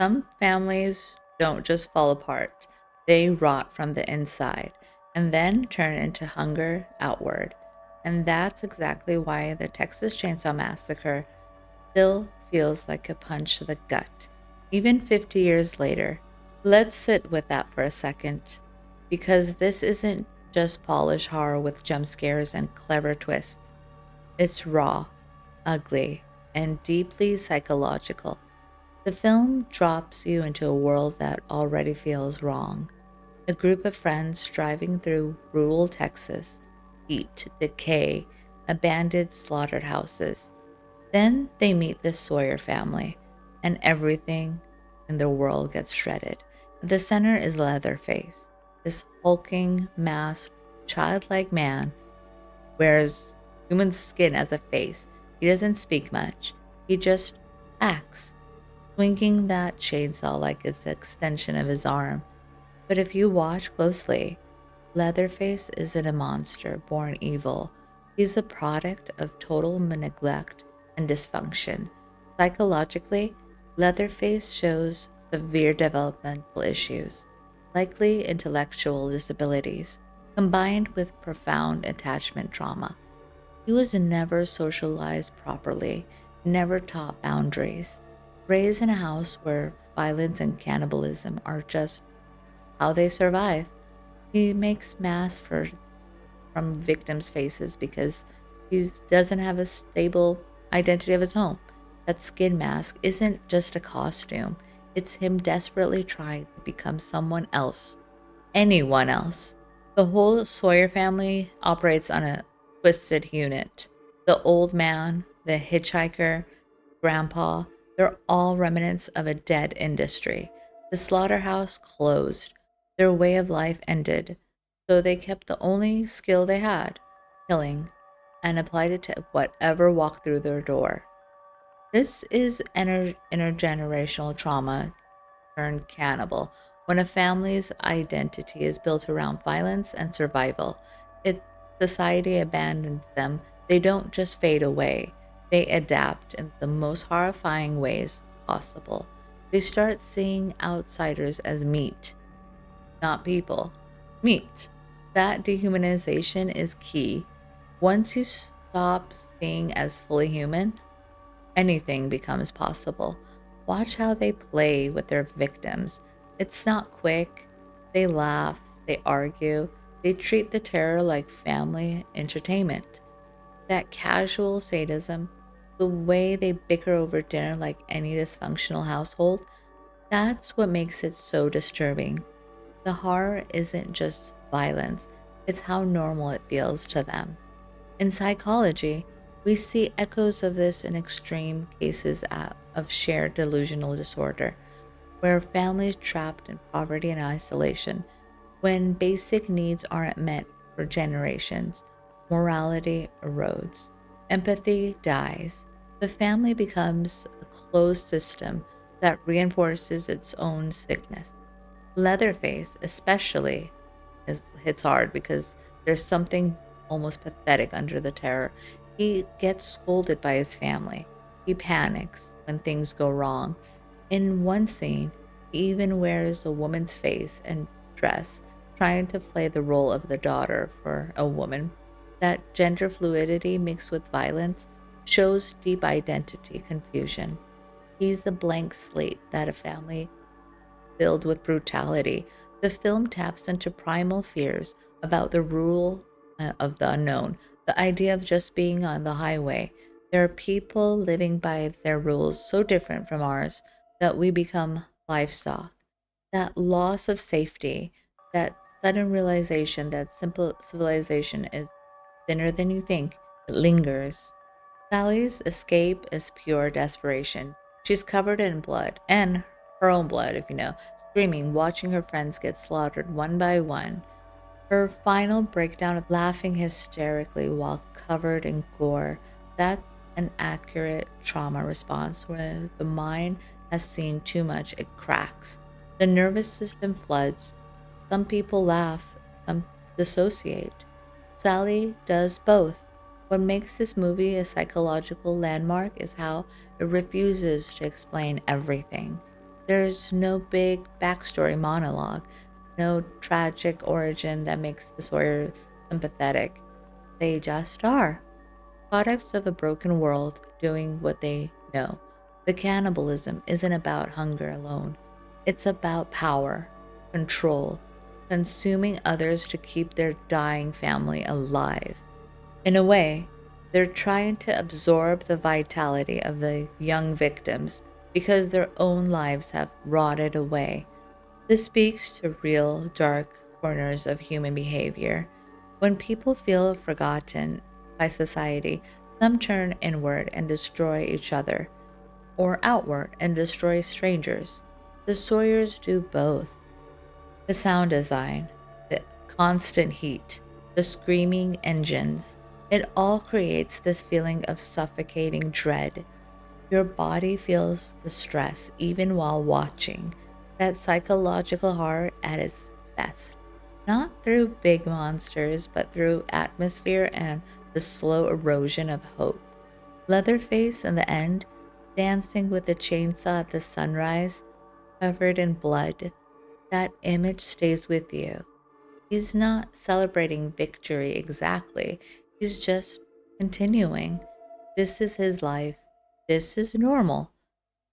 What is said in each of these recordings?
Some families don't just fall apart, they rot from the inside and then turn into hunger outward. And that's exactly why the Texas Chainsaw Massacre still feels like a punch to the gut, even 50 years later. Let's sit with that for a second, because this isn't just polished horror with jump scares and clever twists. It's raw, ugly, and deeply psychological. The film drops you into a world that already feels wrong. A group of friends driving through rural Texas, heat, decay, abandoned slaughterhouses. Then they meet the Sawyer family, and everything in the world gets shredded. At the center is Leatherface, this hulking, masked, childlike man wears human skin as a face. He doesn't speak much, he just acts, swinging that chainsaw like it's an extension of his arm. But if you watch closely, Leatherface isn't a monster born evil. He's a product of total neglect and dysfunction. Psychologically, Leatherface shows severe developmental issues, likely intellectual disabilities, combined with profound attachment trauma. He was never socialized properly, never taught boundaries, raised in a house where violence and cannibalism are just how they survive. He makes masks from victims' faces because he doesn't have a stable identity of his own. That skin mask isn't just a costume, it's him desperately trying to become someone else, anyone else. The whole Sawyer family operates on a twisted unit. The old man, the hitchhiker, grandpa, they're all remnants of a dead industry. The slaughterhouse closed. Their way of life ended. So they kept the only skill they had, killing, and applied it to whatever walked through their door. This is intergenerational trauma turned cannibal. When a family's identity is built around violence and survival, it society abandons them. They don't just fade away, they adapt in the most horrifying ways possible. They start seeing outsiders as meat, not people. Meat. That dehumanization is key. Once you stop seeing as fully human, anything becomes possible. Watch how they play with their victims. It's not quick. They laugh, they argue, they treat the terror like family entertainment. That casual sadism, the way they bicker over dinner like any dysfunctional household, that's what makes it so disturbing. The horror isn't just violence, it's how normal it feels to them. In psychology, we see echoes of this in extreme cases of shared delusional disorder, where families trapped in poverty and isolation, when basic needs aren't met for generations, morality erodes, empathy dies. The family becomes a closed system that reinforces its own sickness. Leatherface, especially, hits hard because there's something almost pathetic under the terror. He gets scolded by his family. He panics when things go wrong. In one scene, he even wears a woman's face and dress, trying to play the role of the daughter for a woman. That gender fluidity mixed with violence shows deep identity confusion. He's a blank slate that a family filled with brutality. The film taps into primal fears about the rule of the unknown, the idea of just being on the highway. There are people living by their rules so different from ours that we become livestock. That loss of safety, that sudden realization that simple civilization is thinner than you think, it lingers. Sally's escape is pure desperation. She's covered in blood, and her own blood, if you know, screaming, watching her friends get slaughtered one by one. Her final breakdown of laughing hysterically while covered in gore. That's an accurate trauma response where the mind has seen too much, it cracks. The nervous system floods. Some people laugh, some dissociate. Sally does both. What makes this movie a psychological landmark is how it refuses to explain everything. There's no big backstory monologue, no tragic origin that makes the Sawyer sympathetic. They just are products of a broken world doing what they know. The cannibalism isn't about hunger alone, it's about power, control, consuming others to keep their dying family alive. In a way, they're trying to absorb the vitality of the young victims because their own lives have rotted away. This speaks to real dark corners of human behavior. When people feel forgotten by society, some turn inward and destroy each other, or outward and destroy strangers. The Sawyers do both. The sound design, the constant heat, the screaming engines, it all creates this feeling of suffocating dread. Your body feels the stress even while watching. That psychological horror at its best. Not through big monsters, but through atmosphere and the slow erosion of hope. Leatherface in the end, dancing with the chainsaw at the sunrise, covered in blood. That image stays with you. He's not celebrating victory exactly, he's just continuing. This is his life. This is normal.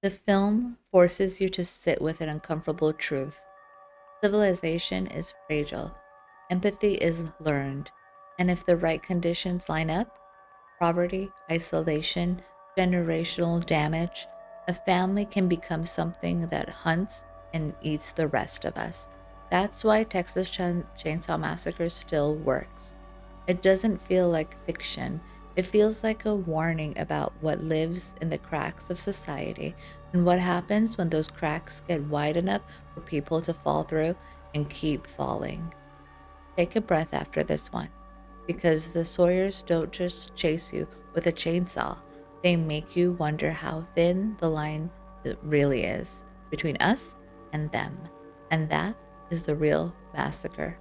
The film forces you to sit with an uncomfortable truth. Civilization is fragile. Empathy is learned. And if the right conditions line up, poverty, isolation, generational damage, a family can become something that hunts and eats the rest of us. That's why Texas Chainsaw Massacre still works. It doesn't feel like fiction. It feels like a warning about what lives in the cracks of society and what happens when those cracks get wide enough for people to fall through and keep falling. Take a breath after this one, because the Sawyers don't just chase you with a chainsaw, they make you wonder how thin the line really is between us and them. And that is the real massacre.